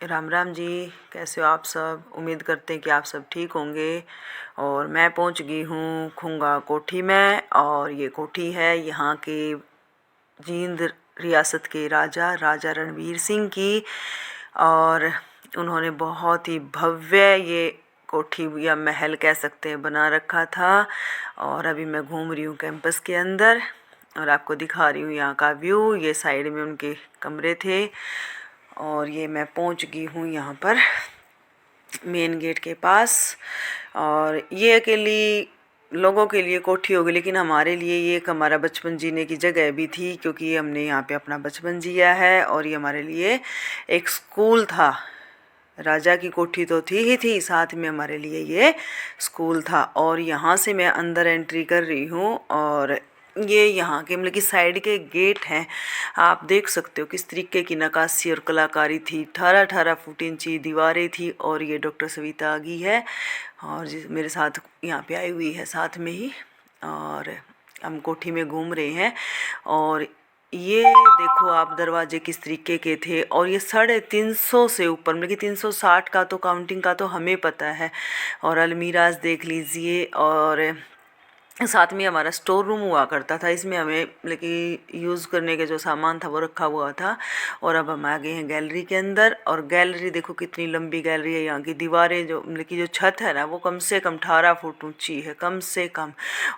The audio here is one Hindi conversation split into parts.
राम राम जी। कैसे हो आप सब? उम्मीद करते हैं कि आप सब ठीक होंगे। और मैं पहुंच गई हूँ खुंगा कोठी में, और ये कोठी है यहाँ के जींद रियासत के राजा राजा रणवीर सिंह की। और उन्होंने बहुत ही भव्य ये कोठी या महल कह सकते हैं बना रखा था। और अभी मैं घूम रही हूँ कैंपस के अंदर और आपको दिखा रही हूँ यहाँ का व्यू। ये साइड में उनके कमरे थे और ये मैं पहुंच गई हूँ यहाँ पर मेन गेट के पास। और ये अकेली लोगों के लिए कोठी होगी, लेकिन हमारे लिए ये एक हमारा बचपन जीने की जगह भी थी, क्योंकि हमने यहाँ पे अपना बचपन जिया है। और ये हमारे लिए एक स्कूल था। राजा की कोठी तो थी ही थी, साथ में हमारे लिए ये स्कूल था। और यहाँ से मैं अंदर एंट्री कर रही हूँ और ये यहाँ के मतलब कि साइड के गेट हैं। आप देख सकते हो किस तरीके की नक्काशी और कलाकारी थी। 18-18 फुट इंची दीवारें थी। और ये डॉक्टर सविता आ गई है और जिस मेरे साथ यहाँ पे आई हुई है साथ में ही। और हम कोठी में घूम रहे हैं। और ये देखो आप दरवाजे किस तरीके के थे। और ये 350 से ऊपर मतलब कि 360 का तो काउंटिंग का तो हमें पता है। और अलमीराज देख लीजिए। और साथ में हमारा स्टोर रूम हुआ करता था, इसमें हमें मतलब कि यूज़ करने के जो सामान था वो रखा हुआ था। और अब हम आ गए हैं गैलरी के अंदर। और गैलरी देखो कितनी लंबी गैलरी है। यहाँ की दीवारें जो मतलब कि जो छत है ना वो कम से कम 18 फुट ऊंची है, कम से कम।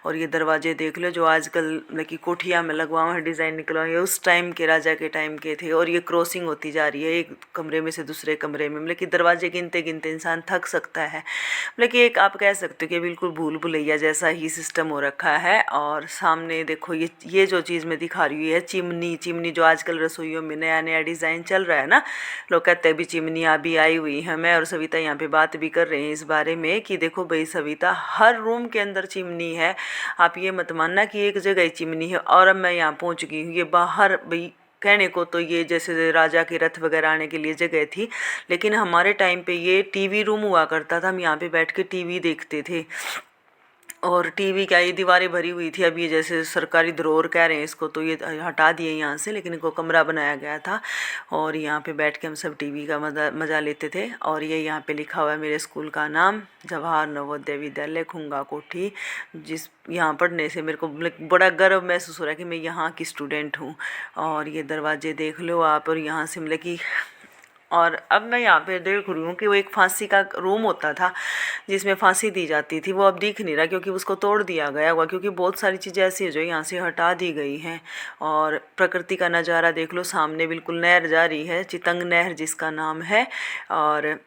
और ये दरवाजे देख लो जो आजकल मतलब कि कोठिया में लगवाए हैं, डिज़ाइन निकलवाए हैं, उस टाइम के राजा के टाइम के थे। और ये क्रॉसिंग होती जा रही है एक कमरे में से दूसरे कमरे में, मतलब कि दरवाजे गिनते गिनते इंसान थक सकता है। मतलब कि एक आप कह सकते हो कि बिल्कुल भूल भुलैया जैसा ही सिस्टम हो रखा है। और सामने देखो ये जो चीज़ मैं दिखा रही हूँ ये चिमनी। चिमनी जो आजकल रसोइयों में नया नया डिज़ाइन चल रहा है ना, लोग कहते हैं भी चिमनियाँ भी आई हुई हैं। मैं और सविता यहाँ पे बात भी कर रहे हैं इस बारे में कि देखो भाई सविता, हर रूम के अंदर चिमनी है। आप ये मत मानना कि एक जगह ही चिमनी है। और अब मैं यहाँ पहुँच गई हूँ, ये बाहर भाई कहने को तो ये जैसे राजा के रथ वगैरह आने के लिए जगह थी, लेकिन हमारे टाइम पे ये टीवी रूम हुआ करता था। हम यहाँ पे बैठ के टीवी देखते थे। और टीवी क्या, ये दीवारें भरी हुई थी। अब ये जैसे सरकारी धरोहर कह रहे हैं इसको, तो ये हटा दिए यहाँ से, लेकिन इनको कमरा बनाया गया था। और यहाँ पे बैठ के हम सब टीवी का मज़ा लेते थे। और ये यहाँ पे लिखा हुआ है मेरे स्कूल का नाम, जवाहर नवोदय विद्यालय खुंगा कोठी। जिस यहाँ पढ़ने से मेरे को मतलब बड़ा गर्व महसूस हो रहा है कि मैं यहाँ की स्टूडेंट हूँ। और ये दरवाजे देख लो आप। और यहाँ से मतलब कि और अब मैं यहाँ पे देख रही हूँ कि वो एक फांसी का रूम होता था जिसमें फांसी दी जाती थी, वो अब दिख नहीं रहा क्योंकि उसको तोड़ दिया गया हुआ, क्योंकि बहुत सारी चीज़ें ऐसी हैं जो यहाँ से हटा दी गई हैं। और प्रकृति का नज़ारा देख लो, सामने बिल्कुल नहर जा रही है, चितंग नहर जिसका नाम है। और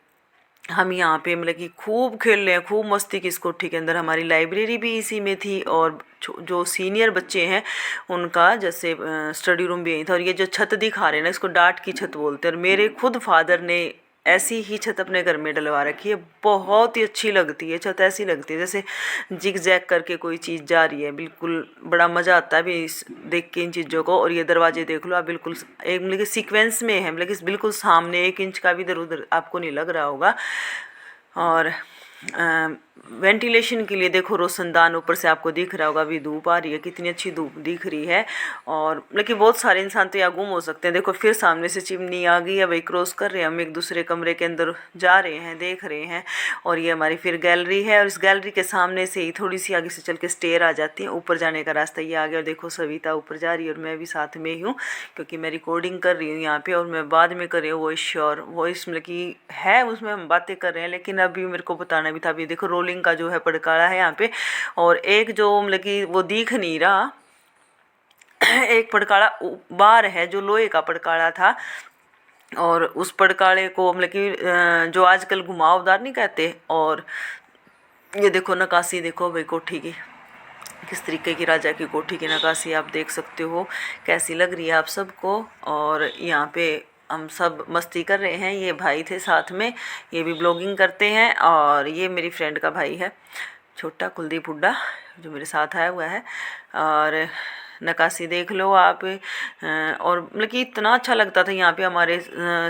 हम यहाँ पे मतलब कि खूब खेल रहे हैं, खूब मस्ती की इस कोठी के अंदर। हमारी लाइब्रेरी भी इसी में थी। और जो सीनियर बच्चे हैं उनका जैसे स्टडी रूम भी यही था। और ये जो छत दिखा रहे हैं ना, इसको डाट की छत बोलते हैं। और मेरे खुद फादर ने ऐसी ही छत अपने घर में डलवा रखी है। बहुत ही अच्छी लगती है छत, ऐसी लगती है जैसे जिग जैग करके कोई चीज़ जा रही है। बिल्कुल बड़ा मज़ा आता है भी देख के इन चीज़ों को। और ये दरवाजे देख लो आप, बिल्कुल एक मतलब कि सीक्वेंस में है, मतलब कि बिल्कुल सामने 1 इंच का भी इधर उधर आपको नहीं लग रहा होगा। और वेंटिलेशन के लिए देखो रोशनदान ऊपर से आपको दिख रहा होगा। अभी धूप आ रही है, कितनी अच्छी धूप दिख रही है। और मतलब कि बहुत सारे इंसान तो यहाँ गुम हो सकते हैं। देखो फिर सामने से चिमनी आ गई है भाई, क्रॉस कर रहे हैं हम एक दूसरे कमरे के अंदर जा रहे हैं, देख रहे हैं। और ये हमारी फिर गैलरी है। और इस गैलरी के सामने से ही थोड़ी सी आगे से चल के स्टेयर आ जाती है, ऊपर जाने का रास्ता ये आ गया। और देखो सविता ऊपर जा रही है और मैं भी साथ में ही हूँ, क्योंकि मैं रिकॉर्डिंग कर रही हूँ यहाँ पे। और मैं बाद में कर रही हूँ वॉइस श्योर, वॉइस मतलब कि है उसमें हम बातें कर रहे हैं, लेकिन अभी मेरे को बताना भी था। अभी देखो रोलिंग का जो है पड़काड़ा है यहाँ पे। और एक जो मतलब कि वो दिख नहीं रहा एक पड़काड़ा बाहर है जो लोहे का पड़काड़ा था। और उस पड़काड़े को मतलब कि जो आजकल घुमावदार नहीं कहते। और ये देखो नक्काशी देखो भाई कोठी की, किस तरीके की राजा की कोठी की नक्काशी आप देख सकते हो कैसी लग रही है आप सबको। और यहाँ पे हम सब मस्ती कर रहे हैं। ये भाई थे साथ में, ये भी ब्लॉगिंग करते हैं। और ये मेरी फ्रेंड का भाई है छोटा, कुलदीप हुड्डा, जो मेरे साथ आया हुआ है। और नक्काशी देख लो आप। और मतलब कि इतना अच्छा लगता था यहाँ पे। हमारे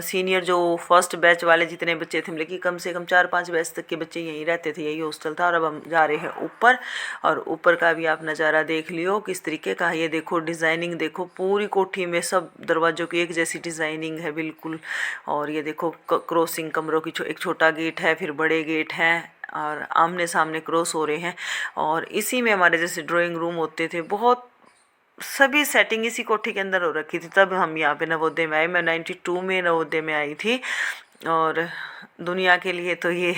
सीनियर जो फर्स्ट बैच वाले जितने बच्चे थे, मतलब कि कम से कम 4-5 बैच तक के बच्चे यहीं रहते थे, यही हॉस्टल था। और अब हम जा रहे हैं ऊपर, और ऊपर का भी आप नज़ारा देख लियो किस तरीके का है। ये देखो डिज़ाइनिंग देखो, पूरी कोठी में सब दरवाज़ों की एक जैसी डिज़ाइनिंग है बिल्कुल। और ये देखो क्रॉसिंग कमरों की एक छोटा गेट है, फिर बड़े गेट हैं, और आमने सामने क्रॉस हो रहे हैं। और इसी में हमारे जैसे ड्राइंग रूम होते थे, बहुत सभी सेटिंग इसी कोठी के अंदर हो रखी थी। तब हम यहाँ पे नवोदय में आए। मैं 92 में नवोदय में आई थी। और दुनिया के लिए तो ये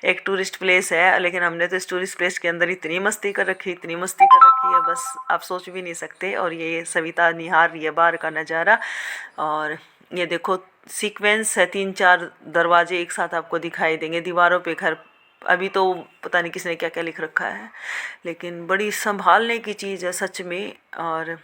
एक टूरिस्ट प्लेस है, लेकिन हमने तो इस टूरिस्ट प्लेस के अंदर इतनी मस्ती कर रखी है, बस आप सोच भी नहीं सकते। और ये सविता निहार रही है बाहर का नज़ारा। और ये देखो सीक्वेंस है, 3-4 दरवाजे एक साथ आपको दिखाई देंगे दीवारों पे। घर अभी तो पता नहीं किसने क्या क्या लिख रखा है, लेकिन बड़ी संभालने की चीज़ है सच में। और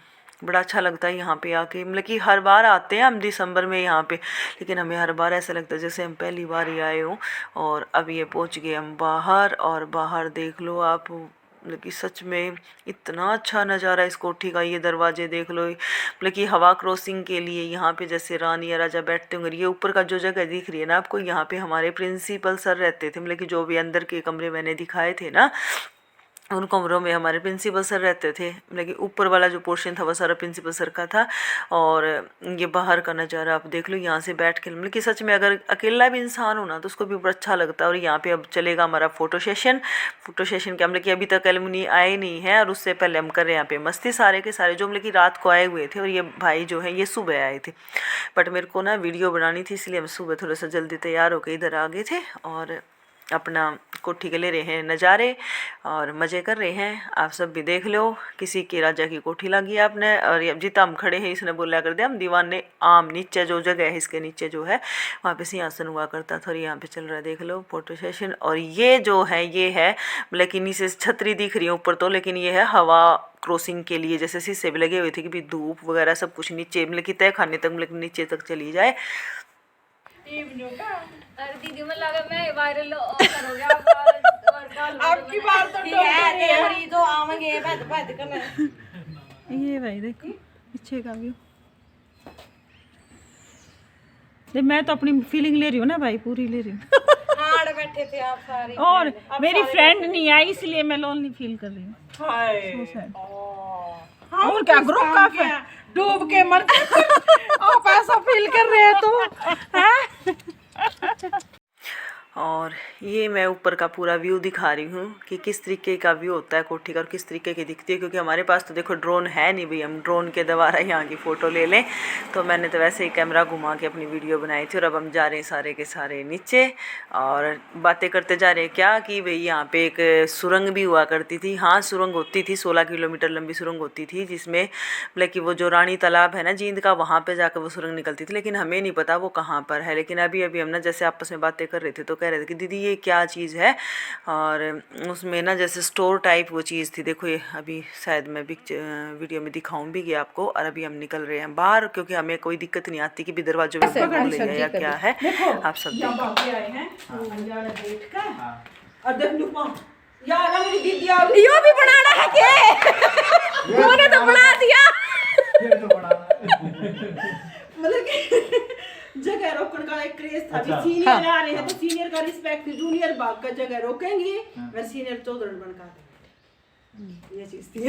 बड़ा अच्छा लगता है यहाँ पे आके। मतलब कि हर बार आते हैं हम दिसंबर में यहाँ पे, लेकिन हमें हर बार ऐसा लगता है जैसे हम पहली बार ही आए हों। और अब ये पहुँच गए हम बाहर, और बाहर देख लो आप, मतलब कि सच में इतना अच्छा नज़ारा इस कोठी का। ये दरवाजे देख लो, मतलब कि हवा क्रॉसिंग के लिए यहाँ पे जैसे रानी या राजा बैठते होंगे। ये ऊपर का जो जगह दिख रही है ना आपको, यहाँ पे हमारे प्रिंसिपल सर रहते थे। मतलब कि जो भी अंदर के कमरे मैंने दिखाए थे ना, उन कमरों में हमारे प्रिंसिपल सर रहते थे। मतलब कि ऊपर वाला जो पोर्शन था वो सारा प्रिंसिपल सर का था। और ये बाहर का नज़ारा आप देख लो, यहाँ से बैठ के मतलब कि सच में अगर अकेला भी इंसान हो ना तो उसको भी बड़ा अच्छा लगता है। और यहाँ पे अब चलेगा हमारा फ़ोटो सेशन का, मतलब कि अभी तक एलुमनी आए नहीं है, और उससे पहले हम कर रहे हैं यहाँ पे मस्ती सारे के सारे जो मतलब कि रात को आए हुए थे। और ये भाई जो है ये सुबह आए थे, बट मेरे को ना वीडियो बनानी थी, इसलिए हम सुबह थोड़ा सा जल्दी तैयार होकर इधर आ गए थे। और अपना कोठी के ले रहे हैं नज़ारे और मज़े कर रहे हैं। आप सब भी देख लो, किसी की राजा की कोठी लगी आपने। और अब जितना हम खड़े हैं इसने बोला कर दिया हम दीवान ने आम नीचे जो जगह है इसके नीचे जो है वहाँ पे सिंहासन हुआ करता था। और यहाँ पे चल रहा है देख लो फोटो सेशन। और ये जो है ये है मतलब कि नीचे छतरी दिख रही है ऊपर तो, लेकिन ये है हवा क्रॉसिंग के लिए, जैसे शीशे भी लगे हुए थे कि भी धूप वगैरह सब कुछ नीचे मतलब कि तय खाने तक मतलब नीचे तक चली जाए। अरे दीदी मैं लगा मैं वायरल करोगे आपकी बात तो है तो आवेंगे बात करना। ये भाई देखो पीछे का व्यू, मैं तो अपनी फीलिंग ले रही हूँ ना भाई, पूरी ले रही हूँ। हाड़ बैठे थे आप सारे, और मेरी फ्रेंड नहीं आई इसलिए मैं लोनली फील कर रही हूँ। और क्या ग्रुप का डूब के मर आप ऐसा फील कर रहे हैं तो और ये मैं ऊपर का पूरा व्यू दिखा रही हूँ कि किस तरीके का व्यू होता है कोठी का और किस तरीके की दिखती है। क्योंकि हमारे पास तो देखो ड्रोन है नहीं भाई, हम ड्रोन के द्वारा यहाँ की फ़ोटो ले लें। तो मैंने तो वैसे ही कैमरा घुमा के अपनी वीडियो बनाई थी। और अब हम जा रहे हैं सारे के सारे नीचे और बातें करते जा रहे हैं क्या कि भाई यहाँ पे एक सुरंग भी हुआ करती थी। हाँ सुरंग होती थी, 16 किलोमीटर लंबी सुरंग होती थी, जिसमें मतलब कि वो जो रानी तालाब है ना जींद का, वहाँ पर जाकर वो सुरंग निकलती थी। लेकिन हमें नहीं पता वो कहाँ पर है। लेकिन अभी हम ना जैसे आपस में बातें कर रहे थे तो कह रहे थे कि दीदी ये क्या चीज़ है। और उसमें ना जैसे स्टोर टाइप वो चीज़ थी। देखो ये अभी शायद मैं वीडियो में दिखाऊं भी गया आपको। और अभी हम निकल रहे हैं बाहर क्योंकि हमें कोई दिक्कत नहीं आती कि भी दरवाजों में खोले है या क्या है। आप सब यो भी बनाना है के मैंने तो बना दिया मतलब कि जगह रोकने का एक क्रेज था। अच्छा, सीनियर आ रहे हैं तो सीनियर का रिस्पेक्ट, जूनियर भाग का जगह रोकेंगे और सीनियर चौधरी बनका देंगे। ये चीज थी।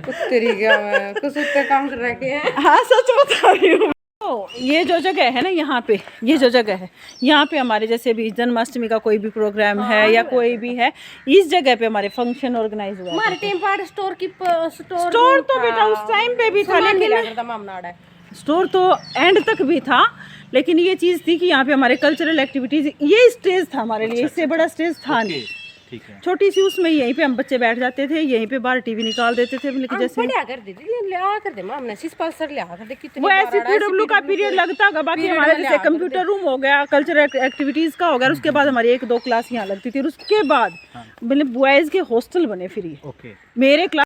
कुत्तरी क्या है कुछ उत्ते काम कर रखे हैं। हाँ सच बता रही हूँ। तो ये जो जगह है ना यहाँ पे, ये जो जगह है यहाँ पे हमारे जैसे भी जन्माष्टमी का कोई भी प्रोग्राम है या कोई भी है, इस जगह पे हमारे फंक्शन ऑर्गेनाइज हुआ। हमारे टीम पार्ट स्टोर तो बेटा उस टाइम पे भी था, लेकिन स्टोर तो एंड तक भी था। लेकिन ये चीज़ थी कि यहाँ पे हमारे कल्चरल एक्टिविटीज, ये स्टेज था हमारे लिए। इससे बड़ा स्टेज था नहीं, छोटी सी उसमें यहीं पे हम बच्चे बैठ जाते थे, यहीं पे बाहर टीवी निकाल देते थे। लेकिन जैसे वो ऐसे पीडब्ल्यू का पीरियड लगता होगा। बाकी हमारे जैसे कंप्यूटर रूम हो गया, कल्चरल एक्टिविटीज का हो गया। उसके बाद हमारी 1-2 क्लास यहाँ लगती थी। और उसके बाद मतलब बॉयज के हॉस्टल बने फ्री। मेरे क्लास